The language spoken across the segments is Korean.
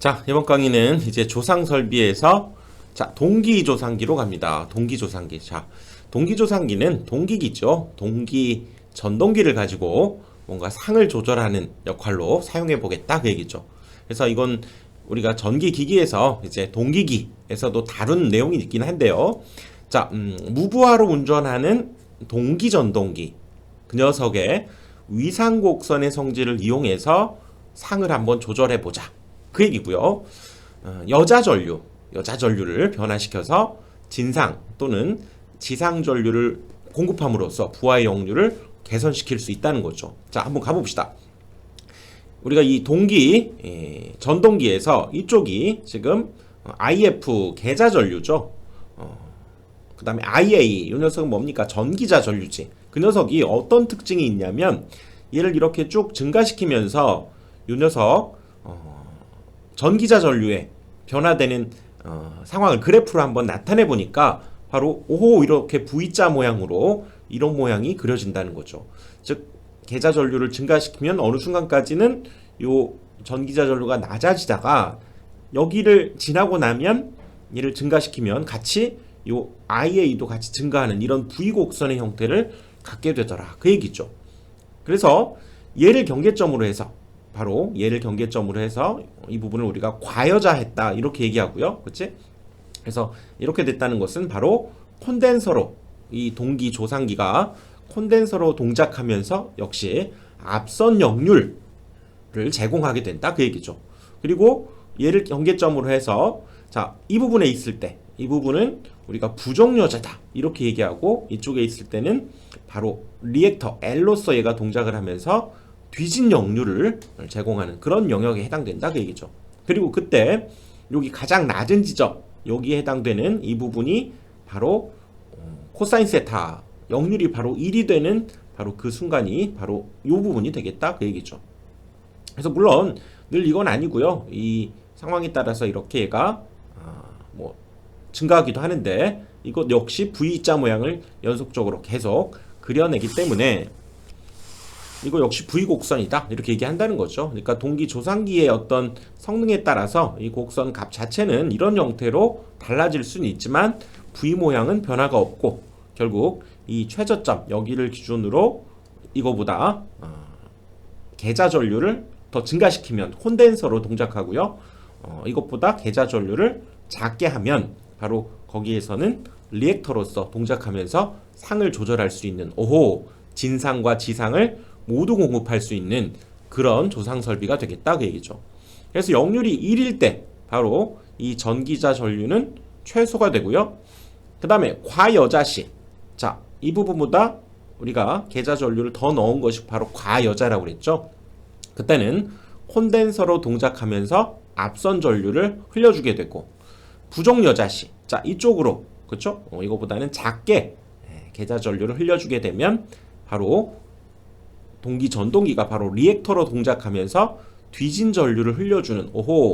자, 이번 강의는 이제 조상 설비에서 동기조상기로 갑니다. 동기조상기. 자, 동기조상기는 동기기죠. 동기 전동기를 가지고 뭔가 상을 조절하는 역할로 사용해 보겠다 그 얘기죠. 그래서 이건 우리가 전기기기에서 이제 동기기에서도 다룬 내용이 있긴 한데요. 자, 무부하로 운전하는 동기전동기. 그 녀석의 위상곡선의 성질을 이용해서 상을 한번 조절해 보자. 그 얘기고요. 여자 전류를 변화시켜서 진상 또는 지상 전류를 공급함으로써 부하의 역류를 개선시킬 수 있다는 거죠. 자, 한번 가봅시다. 우리가 이 전동기에서 이쪽이 지금 IF 계자 전류죠. 그 다음에 IA 이 녀석은 뭡니까? 전기자 전류지. 그 녀석이 어떤 특징이 있냐면 얘를 이렇게 쭉 증가시키면서 이 녀석 전기자 전류에 변화되는 상황을 그래프로 한번 나타내 보니까 바로 오호 이렇게 V자 모양으로 이런 모양이 그려진다는 거죠. 즉 계자 전류를 증가시키면 어느 순간까지는 요 전기자 전류가 낮아지다가 여기를 지나고 나면 얘를 증가시키면 같이 요 IA도 같이 증가하는 이런 V 곡선의 형태를 갖게 되더라 그 얘기죠. 그래서 얘를 경계점으로 해서 이 부분을 우리가 과여자했다 이렇게 얘기하고요. 그렇지? 그래서 이렇게 됐다는 것은 바로 콘덴서로 이 동기 조상기가 콘덴서로 동작하면서 역시 앞선 역률을 제공하게 된다 그 얘기죠. 그리고 얘를 경계점으로 해서 이 부분에 있을 때 이 부분은 우리가 부정여자다 이렇게 얘기하고 이쪽에 있을 때는 바로 리액터 L로서 얘가 동작을 하면서 뒤진 역류를 제공하는 그런 영역에 해당된다 그 얘기죠. 그리고 그때 여기 가장 낮은 지점 여기에 해당되는 이 부분이 바로 코사인 세타 역률이 바로 1이 되는 바로 그 순간이 바로 이 부분이 되겠다 그 얘기죠. 그래서 물론 늘 이건 아니고요. 이 상황에 따라서 이렇게 얘가 증가하기도 하는데 이것 역시 V자 모양을 연속적으로 계속 그려내기 때문에 이거 역시 V곡선이다 이렇게 얘기한다는 거죠. 그러니까 동기 조상기의 어떤 성능에 따라서 이 곡선 값 자체는 이런 형태로 달라질 수는 있지만 V 모양은 변화가 없고 결국 이 최저점 여기를 기준으로 이거보다 계자 전류를 더 증가시키면 콘덴서로 동작하고요. 이것보다 계자 전류를 작게 하면 바로 거기에서는 리액터로서 동작하면서 상을 조절할 수 있는 진상과 지상을 모두 공급할 수 있는 그런 조상 설비가 되겠다 그 얘기죠. 그래서 역률이 1일 때 바로 이 전기자 전류는 최소가 되고요. 그 다음에 과여자시 이 부분보다 우리가 계자 전류를 더 넣은 것이 바로 과여자라고 그랬죠. 그때는 콘덴서로 동작하면서 앞선 전류를 흘려주게 되고 부정여자시 이쪽으로 그렇죠? 이거보다는 작게 계자 전류를 흘려주게 되면 바로 동기 전동기가 바로 리액터로 동작하면서 뒤진 전류를 흘려주는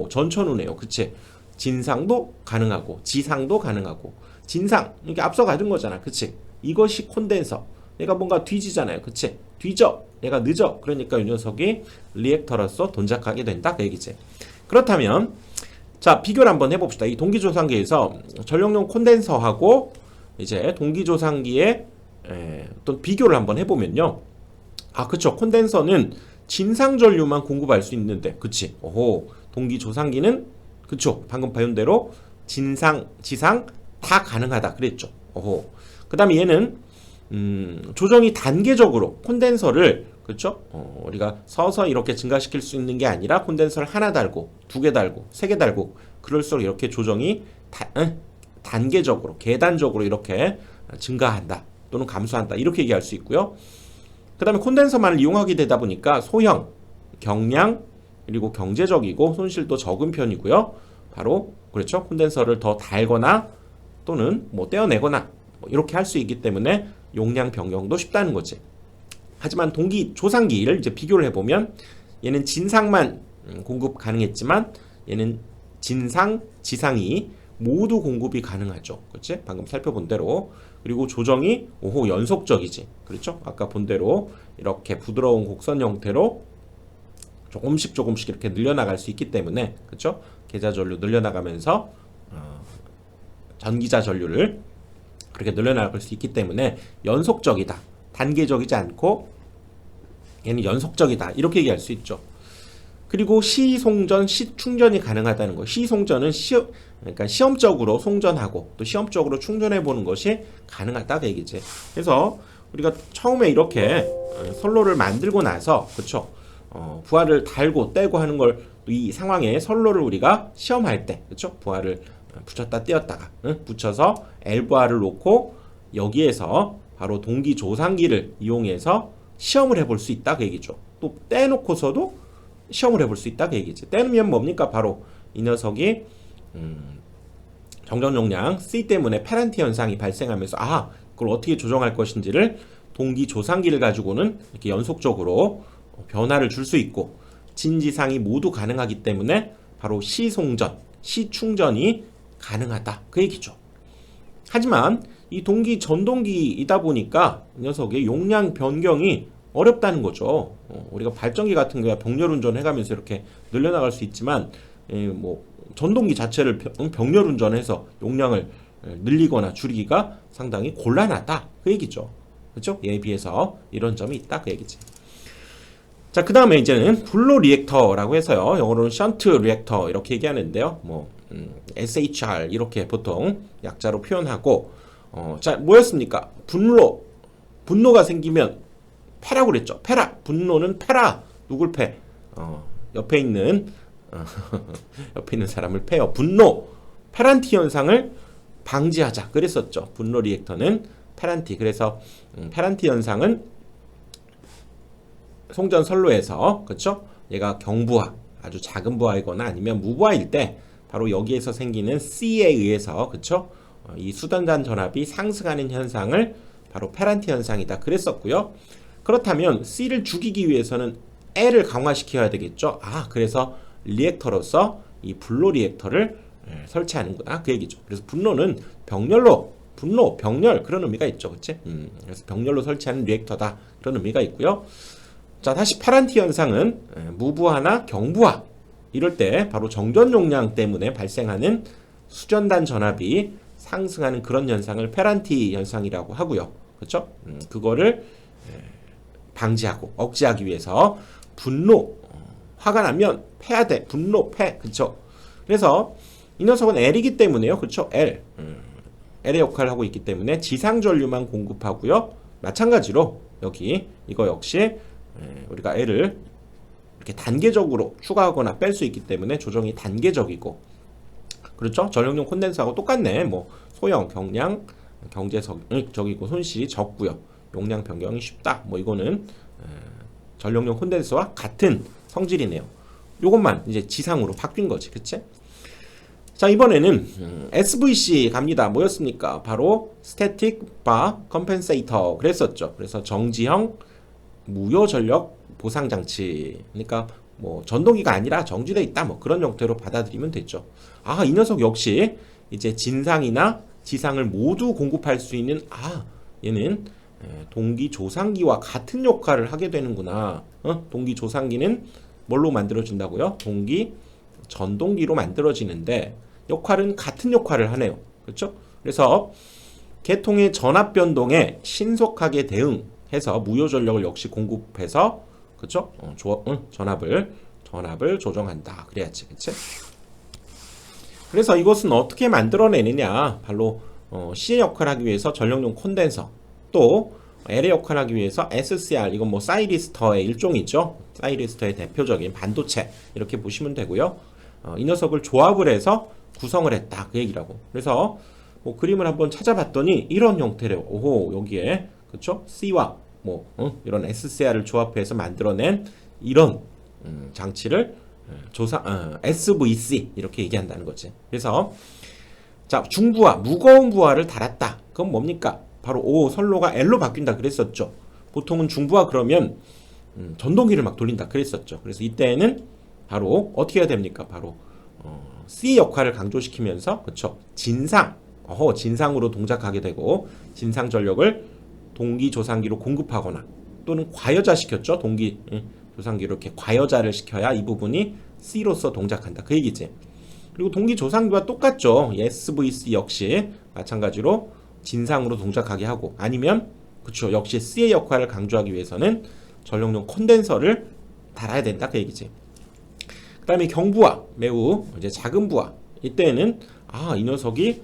전천후네요. 그치? 진상도 가능하고 지상도 가능하고 진상 이게 앞서 가진 거잖아. 그치? 이것이 콘덴서 얘가 뭔가 뒤지잖아요. 그치? 뒤져 얘가 늦어 그러니까 이 녀석이 리액터로서 동작하게 된다 그 얘기지. 그렇다면 비교를 한번 해봅시다. 이 동기조상기에서 전력용 콘덴서하고 이제 동기조상기의 어떤 비교를 한번 해보면요. 그쵸. 콘덴서는 진상 전류만 공급할 수 있는데, 그치. 동기조상기는, 그쵸. 방금 배운 대로 진상, 지상 다 가능하다. 그랬죠. 그 다음에 얘는, 조정이 단계적으로 콘덴서를, 그쵸. 우리가 서서 이렇게 증가시킬 수 있는 게 아니라 콘덴서를 하나 달고, 2개 달고, 3개 달고, 그럴수록 이렇게 조정이 단계적으로, 계단적으로 이렇게 증가한다. 또는 감소한다. 이렇게 얘기할 수 있고요. 그 다음에 콘덴서만을 이용하게 되다 보니까 소형, 경량, 그리고 경제적이고 손실도 적은 편이고요. 바로 그렇죠. 콘덴서를 더 달거나 또는 떼어내거나 이렇게 할 수 있기 때문에 용량 변경도 쉽다는 거지. 하지만 동기 조상기를 이제 비교를 해보면 얘는 진상만 공급 가능했지만 얘는 진상, 지상이 모두 공급이 가능하죠. 그렇지? 방금 살펴본 대로. 그리고 조정이 연속적이지. 그렇죠? 아까 본 대로 이렇게 부드러운 곡선 형태로 조금씩 이렇게 늘려나갈 수 있기 때문에 그렇죠? 계좌 전류 늘려나가면서 전기자 전류를 그렇게 늘려나갈 수 있기 때문에 연속적이다. 단계적이지 않고 얘는 연속적이다. 이렇게 얘기할 수 있죠. 그리고 시송전, 시충전이 가능하다는 거. 시송전은 그러니까 시험적으로 송전하고 또 시험적으로 충전해 보는 것이 가능하다 그 얘기지. 그래서 우리가 처음에 이렇게 선로를 만들고 나서 그렇죠. 부하를 달고 떼고 하는 걸 이 상황에 선로를 우리가 시험할 때 그렇죠. 부하를 붙였다 떼었다가 붙여서 L부하를 놓고 여기에서 바로 동기 조상기를 이용해서 시험을 해볼 수 있다 그 얘기죠. 또 떼놓고서도 시험을 해볼 수 있다 그 얘기지. 떼놓으면 뭡니까? 바로 이 녀석이 정전 용량 C 때문에 페널티 현상이 발생하면서 그걸 어떻게 조정할 것인지를 동기 조상기를 가지고는 이렇게 연속적으로 변화를 줄 수 있고 진지상이 모두 가능하기 때문에 바로 시송전, 시충전이 가능하다 그 얘기죠. 하지만 이 동기 전동기이다 보니까 이 녀석의 용량 변경이 어렵다는 거죠. 우리가 발전기 같은 거야 병렬 운전해가면서 이렇게 늘려나갈 수 있지만 뭐 전동기 자체를 병렬 운전해서 용량을 늘리거나 줄이기가 상당히 곤란하다 그 얘기죠. 그렇죠? 얘에 비해서 이런 점이 있다 그 얘기지. 자, 그 다음에 이제는 블로 리액터라고 해서요. 영어로는 션트 리액터 이렇게 얘기하는데요. 뭐 SHR 이렇게 보통 약자로 표현하고 자, 뭐였습니까? 분노가 생기면 패라고 그랬죠. 패라. 분노는 패라. 누굴 패? 옆에 있는 사람을 패요. 분노. 페란티 현상을 방지하자. 그랬었죠. 분노 리액터는 페란티. 그래서 페란티 현상은 송전 선로에서 그렇죠? 얘가 경부하, 아주 작은 부하이거나 아니면 무부하일 때 바로 여기에서 생기는 C에 의해서 그렇죠? 이 수단단 전압이 상승하는 현상을 바로 페란티 현상이다. 그랬었고요. 그렇다면 C를 죽이기 위해서는 L을 강화시켜야 되겠죠. 그래서 리액터로서 이 분노 리액터를 설치하는구나 그 얘기죠. 그래서 분노는 병렬 그런 의미가 있죠. 그치? 그래서 병렬로 설치하는 리액터다 그런 의미가 있고요. 자, 다시 페란티 현상은 무부하나 경부하 이럴 때 바로 정전 용량 때문에 발생하는 수전단 전압이 상승하는 그런 현상을 페란티 현상이라고 하고요. 그렇죠? 그거를 방지하고 억제하기 위해서 분노, 화가 나면 패야 돼. 분노, 패. 그렇죠? 그래서 이 녀석은 L이기 때문에요. 그렇죠? L의 역할을 하고 있기 때문에 지상 전류만 공급하고요. 마찬가지로 여기 이거 역시 우리가 L을 이렇게 단계적으로 추가하거나 뺄 수 있기 때문에 조정이 단계적이고 그렇죠? 전력용 콘덴서하고 똑같네. 뭐 소형, 경량, 경제적이고 손실이 적고요. 용량 변경이 쉽다. 뭐 이거는 전력용 콘덴서와 같은 성질이네요. 요것만 이제 지상으로 바뀐 거지. 그치? 자, 이번에는 SVC 갑니다. 뭐였습니까? 바로 스태틱 바 컴펜세이터 그랬었죠. 그래서 정지형 무효 전력 보상 장치. 그러니까 뭐 전동기가 아니라 정지돼 있다. 뭐 그런 형태로 받아들이면 되죠. 이 녀석 역시 이제 진상이나 지상을 모두 공급할 수 있는 얘는 동기 조상기와 같은 역할을 하게 되는구나. 동기 조상기는 뭘로 만들어진다고요? 동기 전동기로 만들어지는데 역할은 같은 역할을 하네요. 그렇죠? 그래서 계통의 전압 변동에 신속하게 대응해서 무효 전력을 역시 공급해서 그렇죠? 전압을 조정한다. 그래야지. 그렇지? 그래서 이것은 어떻게 만들어내느냐? 바로 C의 역할을 하기 위해서 전력용 콘덴서, 또 L의 역할을 하기 위해서 SCR, 이건 뭐 사이리스터의 일종이죠. 사이리스터의 대표적인 반도체 이렇게 보시면 되고요. 이 녀석을 조합을 해서 구성을 했다 그 얘기라고. 그래서 뭐 그림을 한번 찾아봤더니 이런 형태래요. 오호, 여기에 그렇죠? C와 뭐 이런 SCR을 조합해서 만들어낸 이런 장치를 SVC 이렇게 얘기한다는 거지. 그래서 자, 중부하, 무거운 부하를 달았다. 그건 뭡니까? 바로 선로가 L로 바뀐다 그랬었죠. 보통은 중부하 그러면 전동기를 막 돌린다 그랬었죠. 그래서 이때는 바로 어떻게 해야 됩니까? 바로 C 역할을 강조시키면서 그렇죠. 진상으로 동작하게 되고 진상 전력을 동기 조상기로 공급하거나 또는 과여자 시켰죠. 동기 조상기로 이렇게 과여자를 시켜야 이 부분이 C로서 동작한다. 그 얘기지. 그리고 동기 조상기와 똑같죠. SVC 역시 마찬가지로 진상으로 동작하게 하고, 아니면 그쵸, 역시 C의 역할을 강조하기 위해서는 전력용 콘덴서를 달아야 된다 그 얘기지. 그 다음에 경부하, 매우 이제 작은 부하, 이때는 이 녀석이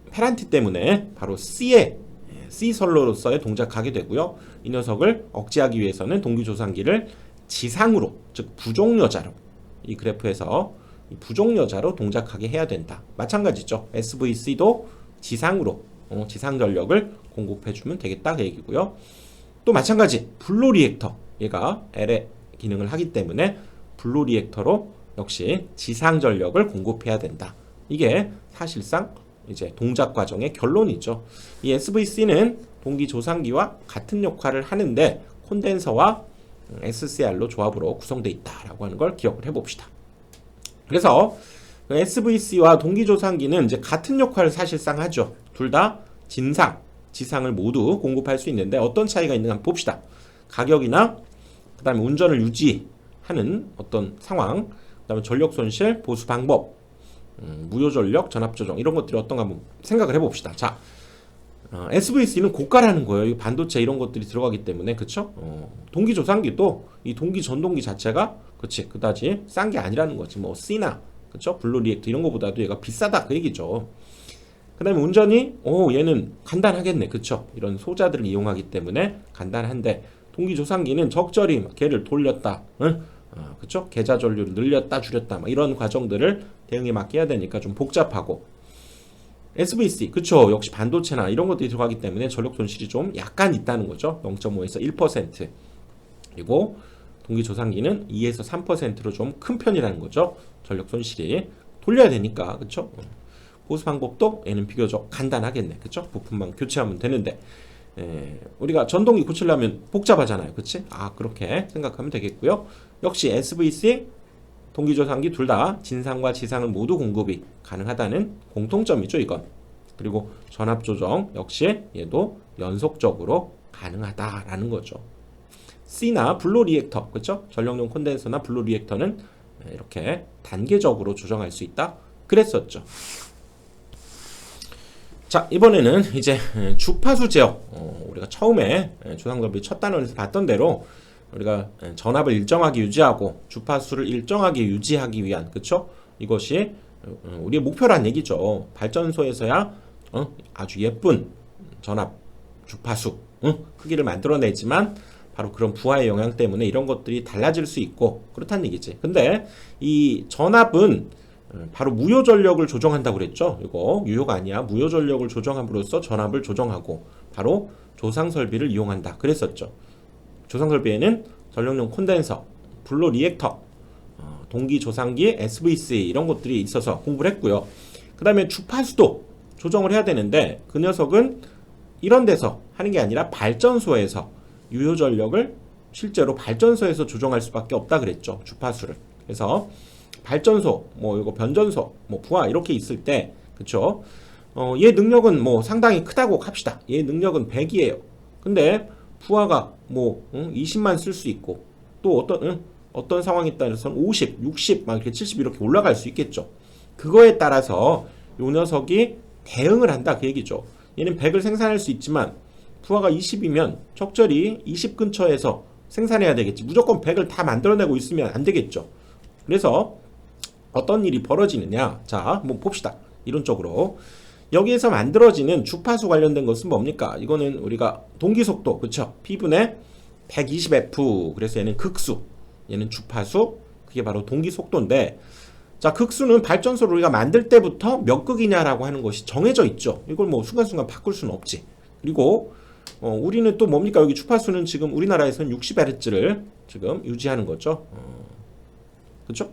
페란티 때문에 바로 C 선로로서의 동작하게 되고요. 이 녀석을 억제하기 위해서는 동기조상기를 지상으로, 즉 부종여자로, 이 그래프에서 부종여자로 동작하게 해야 된다. 마찬가지죠. SVC도 지상으로 지상 전력을 공급해주면 되겠다 그 얘기고요. 또 마찬가지 블로 리액터, 얘가 L의 기능을 하기 때문에 블로 리액터로 역시 지상 전력을 공급해야 된다. 이게 사실상 이제 동작 과정의 결론이죠. 이 SVC는 동기 조상기와 같은 역할을 하는데 콘덴서와 SCR로 조합으로 구성되어 있다라고 하는 걸 기억을 해봅시다. 그래서 SVC와 동기 조상기는 이제 같은 역할을 사실상 하죠. 둘 다 진상, 지상을 모두 공급할 수 있는데 어떤 차이가 있는가 한번 봅시다. 가격이나 그 다음에 운전을 유지하는 어떤 상황, 그 다음에 전력 손실, 보수 방법, 무효 전력, 전압 조정, 이런 것들이 어떤가 한번 생각을 해봅시다. 자, SVC는 고가라는 거예요. 이 반도체 이런 것들이 들어가기 때문에, 그쵸? 동기 조상기도 이 동기 전동기 자체가, 그치, 그다지 싼 게 아니라는 거지. 뭐 C나, 그쵸? 블루 리액터 이런 거보다도 얘가 비싸다 그 얘기죠. 그 다음에 운전이 얘는 간단하겠네, 그쵸? 이런 소자들을 이용하기 때문에 간단한데, 동기 조상기는 적절히 막 걔를 돌렸다, 응? 그쵸? 계좌 전류를 늘렸다 줄였다 막 이런 과정들을 대응에 맞게 해야 되니까 좀 복잡하고, SVC, 그쵸? 역시 반도체나 이런 것들이 들어가기 때문에 전력 손실이 좀 약간 있다는 거죠. 0.5에서 1%. 그리고 동기 조상기는 2에서 3%로 좀 큰 편이라는 거죠. 전력 손실이. 돌려야 되니까, 그쵸? 보수 방법도 얘는 비교적 간단하겠네, 그쵸? 부품만 교체하면 되는데, 우리가 전동기 고치려면 복잡하잖아요, 그치? 그렇게 생각하면 되겠고요. 역시 SVC, 동기조상기 둘 다 진상과 지상을 모두 공급이 가능하다는 공통점이죠, 이건. 그리고 전압 조정 역시 얘도 연속적으로 가능하다라는 거죠. C나 블로 리액터, 그렇죠? 전력용 콘덴서나 블로 리액터는 이렇게 단계적으로 조정할 수 있다 그랬었죠. 자, 이번에는 이제 주파수 제어, 우리가 처음에 조상설비 첫 단원에서 봤던 대로 우리가 전압을 일정하게 유지하고 주파수를 일정하게 유지하기 위한, 그쵸? 이것이 우리의 목표란 얘기죠. 발전소에서야 아주 예쁜 전압, 주파수, 크기를 만들어내지만 바로 그런 부하의 영향 때문에 이런 것들이 달라질 수 있고 그렇다는 얘기지. 근데 이 전압은 바로 무효 전력을 조정한다고 그랬죠. 이거 유효가 아니야. 무효 전력을 조정함으로써 전압을 조정하고 바로 조상 설비를 이용한다 그랬었죠. 조상 설비에는 전력용 콘덴서, 블로 리액터, 동기 조상기, SVC 이런 것들이 있어서 공부를 했고요. 그 다음에 주파수도 조정을 해야 되는데 그 녀석은 이런 데서 하는 게 아니라 발전소에서 유효 전력을 실제로 발전소에서 조정할 수밖에 없다 그랬죠. 주파수를. 그래서 발전소, 이거 변전소, 부하 이렇게 있을 때, 그쵸? 얘 능력은 상당히 크다고 합시다. 얘 능력은 100이에요. 근데 부하가 20만 쓸 수 있고 또 어떤 상황에 따라서는 50, 60, 막 이렇게 70 이렇게 올라갈 수 있겠죠. 그거에 따라서 요 녀석이 대응을 한다 그 얘기죠. 얘는 100을 생산할 수 있지만 부하가 20이면 적절히 20 근처에서 생산해야 되겠지. 무조건 100을 다 만들어내고 있으면 안 되겠죠. 그래서 어떤 일이 벌어지느냐, 자 한번 봅시다. 이론적으로 여기에서 만들어지는 주파수 관련된 것은 뭡니까? 이거는 우리가 동기속도, 그쵸? P분의 120F. 그래서 얘는 극수, 얘는 주파수, 그게 바로 동기속도인데, 자, 극수는 발전소를 우리가 만들 때부터 몇 극이냐라고 하는 것이 정해져 있죠. 이걸 순간순간 바꿀 수는 없지. 그리고 우리는 또 뭡니까? 여기 주파수는 지금 우리나라에서는 60Hz를 지금 유지하는 거죠. 그쵸?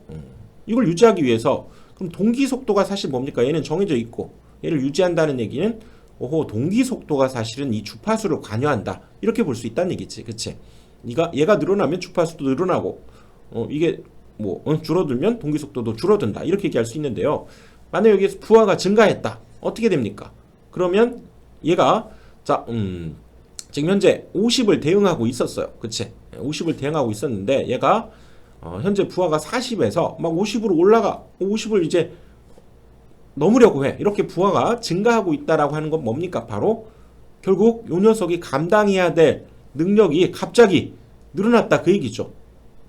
이걸 유지하기 위해서 그럼 동기속도가 사실 뭡니까? 얘는 정해져 있고 얘를 유지한다는 얘기는 동기속도가 사실은 이 주파수를 관여한다. 이렇게 볼 수 있다는 얘기지. 그치? 얘가 늘어나면 주파수도 늘어나고 이게 줄어들면 동기속도도 줄어든다. 이렇게 얘기할 수 있는데요. 만약 여기에서 부하가 증가했다. 어떻게 됩니까? 그러면 얘가 지금 현재 50을 대응하고 있었어요. 그치? 50을 대응하고 있었는데 얘가 현재 부하가 40에서 막 50으로 올라가 50을 이제 넘으려고 해. 이렇게 부하가 증가하고 있다라고 하는 건 뭡니까? 바로 결국 요 녀석이 감당해야 될 능력이 갑자기 늘어났다 그 얘기죠.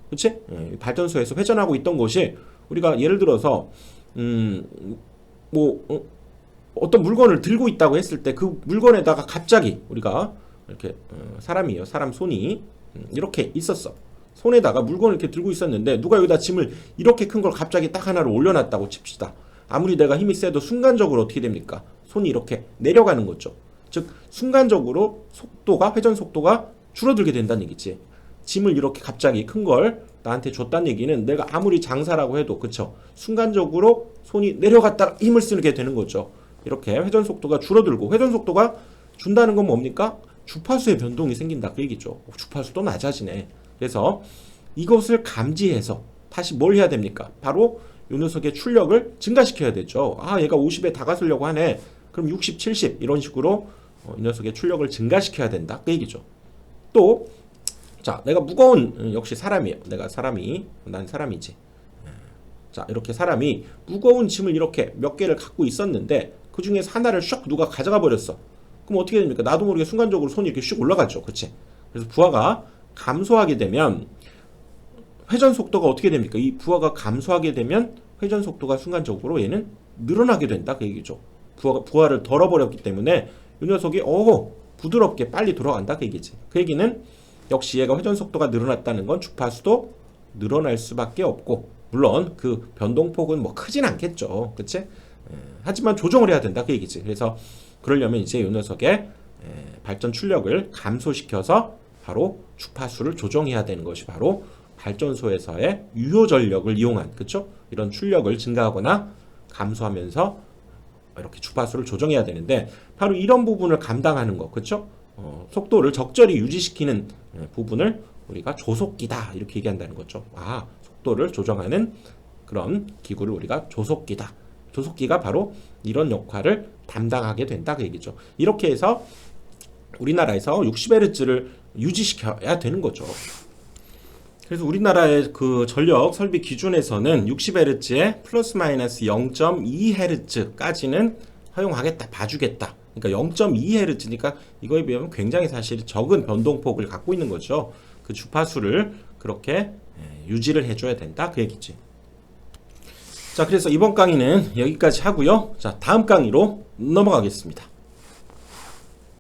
그치? 발전소에서 회전하고 있던 것이 우리가 예를 들어서 어떤 물건을 들고 있다고 했을 때 그 물건에다가 갑자기 우리가 이렇게 사람이에요. 사람 손이 이렇게 있었어. 손에다가 물건을 이렇게 들고 있었는데 누가 여기다 짐을 이렇게 큰 걸 갑자기 딱 하나를 올려놨다고 칩시다. 아무리 내가 힘이 세도 순간적으로 어떻게 됩니까? 손이 이렇게 내려가는 거죠. 즉 순간적으로 회전 속도가 줄어들게 된다는 얘기지. 짐을 이렇게 갑자기 큰 걸 나한테 줬다는 얘기는 내가 아무리 장사라고 해도 그쵸? 순간적으로 손이 내려갔다가 힘을 쓰게 되는 거죠. 이렇게 회전 속도가 줄어들고 회전 속도가 준다는 건 뭡니까? 주파수의 변동이 생긴다 그 얘기죠. 주파수도 낮아지네. 그래서 이것을 감지해서 다시 뭘 해야 됩니까? 바로 이 녀석의 출력을 증가시켜야 되죠. 얘가 50에 다가서려고 하네. 그럼 60, 70 이런 식으로 이 녀석의 출력을 증가시켜야 된다 그 얘기죠. 또 자, 내가 무거운 역시 사람이에요. 난 사람이지. 자, 이렇게 사람이 무거운 짐을 이렇게 몇 개를 갖고 있었는데 그 중에서 하나를 슉 누가 가져가 버렸어. 그럼 어떻게 됩니까? 나도 모르게 순간적으로 손이 이렇게 슉 올라가죠. 그치? 그래서 부하가 감소하게 되면 회전 속도가 어떻게 됩니까? 이 부하가 감소하게 되면 회전 속도가 순간적으로 얘는 늘어나게 된다 그 얘기죠. 부하를 덜어버렸기 때문에 이 녀석이 부드럽게 빨리 돌아간다 그 얘기지. 그 얘기는 역시 얘가 회전 속도가 늘어났다는 건 주파수도 늘어날 수밖에 없고 물론 그 변동폭은 뭐 크진 않겠죠. 그치? 하지만 조정을 해야 된다 그 얘기지. 그래서 그러려면 이제 이 녀석의 발전 출력을 감소시켜서 바로 주파수를 조정해야 되는 것이 바로 발전소에서의 유효 전력을 이용한 그쵸? 이런 출력을 증가하거나 감소하면서 이렇게 주파수를 조정해야 되는데 바로 이런 부분을 감당하는 거 그쵸? 속도를 적절히 유지시키는 부분을 우리가 조속기다 이렇게 얘기한다는 거죠. 속도를 조정하는 그런 기구를 우리가 조속기다. 조속기가 바로 이런 역할을 담당하게 된다 그 얘기죠. 이렇게 해서 우리나라에서 60Hz를 유지시켜야 되는 거죠. 그래서 우리나라의 그 전력 설비 기준에서는 60Hz에 플러스 마이너스 0.2Hz까지는 허용하겠다, 봐주겠다. 그러니까 0.2Hz니까 이거에 비하면 굉장히 사실 적은 변동폭을 갖고 있는 거죠. 그 주파수를 그렇게 유지를 해줘야 된다 그 얘기지. 자, 그래서 이번 강의는 여기까지 하고요. 자, 다음 강의로 넘어가겠습니다.